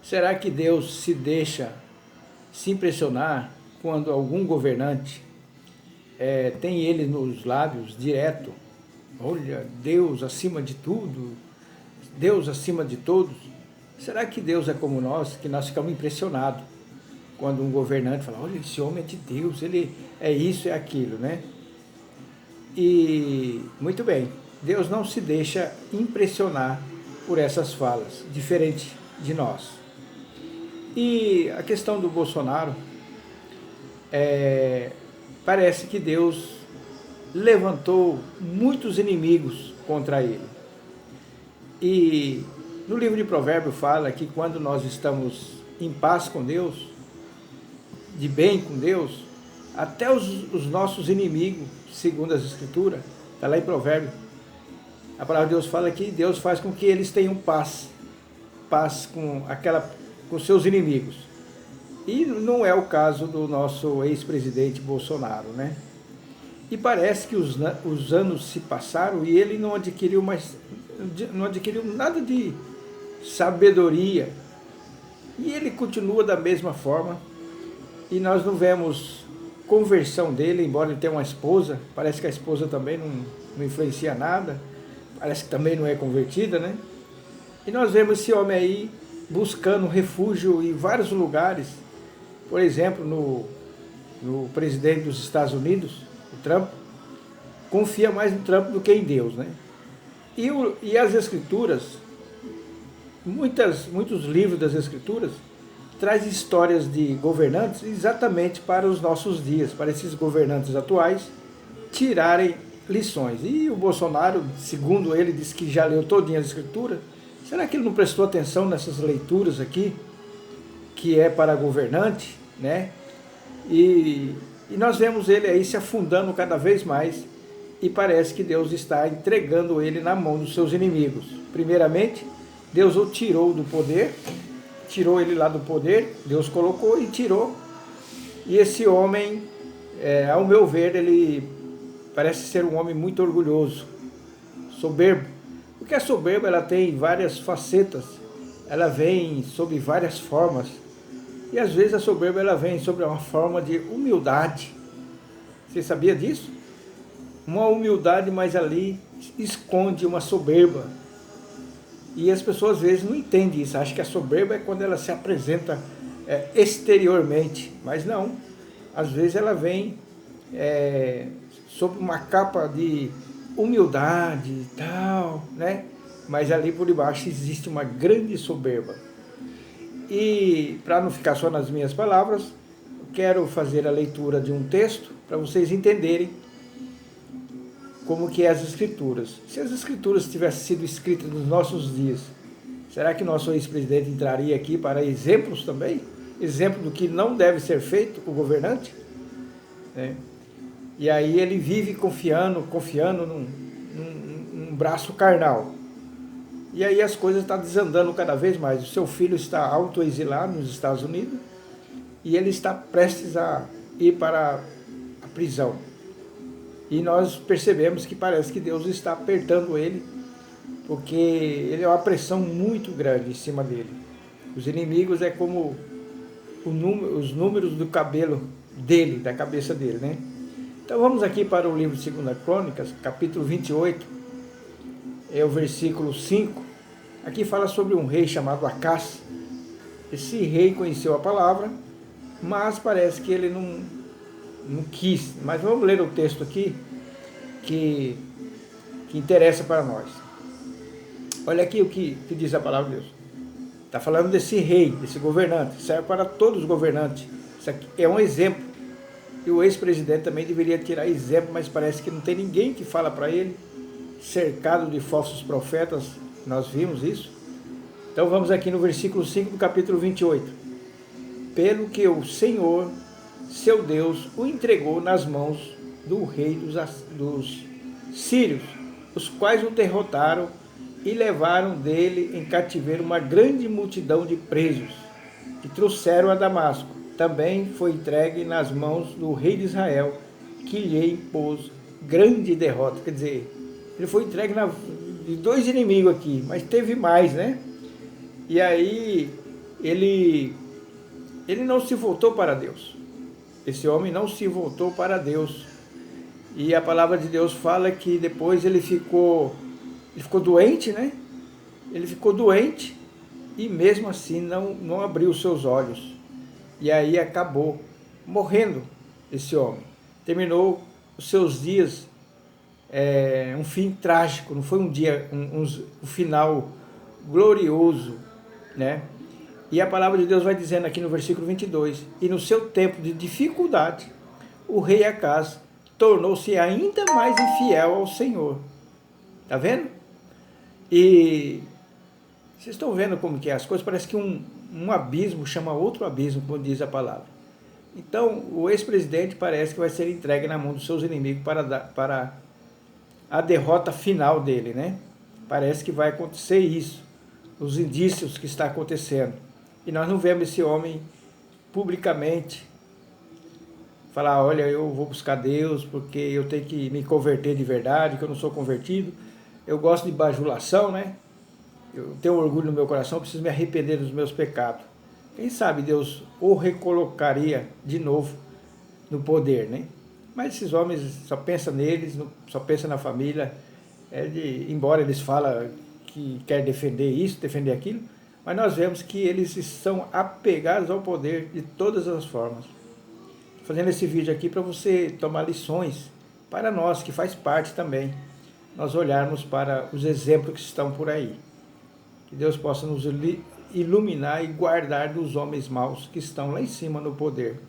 Será que Deus se deixa se impressionar quando algum governante tem ele nos lábios direto? Olha, Deus acima de tudo, Deus acima de todos. Será que Deus é como nós, que nós ficamos impressionados quando um governante fala, olha, esse homem é de Deus, ele é isso, é aquilo, né? E, muito bem, Deus não se deixa impressionar por essas falas, diferente de nós. E a questão do Bolsonaro, parece que Deus levantou muitos inimigos contra ele. E no livro de Provérbios fala que quando nós estamos em paz com Deus, de bem com Deus, até os nossos inimigos, segundo as Escrituras, está lá em Provérbios, a palavra de Deus fala que Deus faz com que eles tenham paz com seus inimigos. E não é o caso do nosso ex-presidente Bolsonaro, né? E parece que os anos se passaram e ele não adquiriu nada de sabedoria. E ele continua da mesma forma. E nós não vemos conversão dele, embora ele tenha uma esposa. Parece que a esposa também não influencia nada. Parece que também não é convertida, né? E nós vemos esse homem aí buscando refúgio em vários lugares. Por exemplo, no presidente dos Estados Unidos, o Trump, confia mais no Trump do que em Deus, né? E as Escrituras, muitos livros das Escrituras, traz histórias de governantes exatamente para os nossos dias, para esses governantes atuais tirarem lições. E o Bolsonaro, segundo ele, disse que já leu todinha as Escrituras. Será que ele não prestou atenção nessas leituras aqui, que é para governante, né? E nós vemos ele aí se afundando cada vez mais e parece que Deus está entregando ele na mão dos seus inimigos. Primeiramente, Deus o tirou do poder, tirou ele lá do poder, Deus colocou e tirou. E esse homem, ao meu ver, ele parece ser um homem muito orgulhoso, soberbo. Porque a soberba ela tem várias facetas, ela vem sob várias formas. E às vezes a soberba ela vem sobre uma forma de humildade. Você sabia disso? Uma humildade, mas ali esconde uma soberba. E as pessoas às vezes não entendem isso. Acham que a soberba é quando ela se apresenta exteriormente. Mas não. Às vezes ela vem sob uma capa de humildade e tal, né? Mas ali por debaixo existe uma grande soberba. E para não ficar só nas minhas palavras, quero fazer a leitura de um texto para vocês entenderem como que é as Escrituras. Se as Escrituras tivessem sido escritas nos nossos dias, será que nosso ex-presidente entraria aqui para exemplos também? Exemplo do que não deve ser feito o governante? E aí ele vive confiando num braço carnal. E aí as coisas estão desandando cada vez mais. O seu filho está autoexilado nos Estados Unidos e ele está prestes a ir para a prisão. E nós percebemos que parece que Deus está apertando ele, porque ele é uma pressão muito grande em cima dele. Os inimigos é como os números do cabelo dele, da cabeça dele, né? Então vamos aqui para o livro de 2 Crônicas, capítulo 28, é o versículo 5. Aqui fala sobre um rei chamado Acás. Esse rei conheceu a palavra, mas parece que ele não quis. Mas vamos ler o texto aqui, que interessa para nós. Olha aqui o que diz a palavra de Deus. Está falando desse rei, desse governante. Serve para todos os governantes. Isso aqui é um exemplo. E o ex-presidente também deveria tirar exemplo, mas parece que não tem ninguém que fala para ele, cercado de falsos profetas. Nós vimos isso. Então vamos aqui no versículo 5 do capítulo 28. Pelo que o Senhor, seu Deus, o entregou nas mãos do rei dos sírios, os quais o derrotaram e levaram dele em cativeiro uma grande multidão de presos, e trouxeram a Damasco. Também foi entregue nas mãos do rei de Israel, que lhe impôs grande derrota. Quer dizer, ele foi entregue de dois inimigos aqui, mas teve mais, né? E aí ele não se voltou para Deus. Esse homem não se voltou para Deus. E a palavra de Deus fala que depois ele ficou doente, né? Ele ficou doente e mesmo assim não abriu os seus olhos. E aí acabou morrendo esse homem. Terminou os seus dias, um fim trágico, não foi um dia, um final glorioso, né? E a palavra de Deus vai dizendo aqui no versículo 22, e no seu tempo de dificuldade, o rei Acaz tornou-se ainda mais infiel ao Senhor. Tá vendo? E vocês estão vendo como que é as coisas? Parece que um abismo chama outro abismo, como diz a palavra. Então, o ex-presidente parece que vai ser entregue na mão dos seus inimigos para a derrota final dele, né? Parece que vai acontecer isso, os indícios que está acontecendo. E nós não vemos esse homem publicamente falar, olha, eu vou buscar Deus porque eu tenho que me converter de verdade, que eu não sou convertido. Eu gosto de bajulação, né? Eu tenho orgulho no meu coração, preciso me arrepender dos meus pecados. Quem sabe Deus o recolocaria de novo no poder, né? Mas esses homens só pensam neles, só pensam na família. Embora eles falem que quer defender isso, defender aquilo, mas nós vemos que eles estão apegados ao poder de todas as formas. Fazendo esse vídeo aqui para você tomar lições para nós, que faz parte também, nós olharmos para os exemplos que estão por aí. Que Deus possa nos iluminar e guardar dos homens maus que estão lá em cima no poder.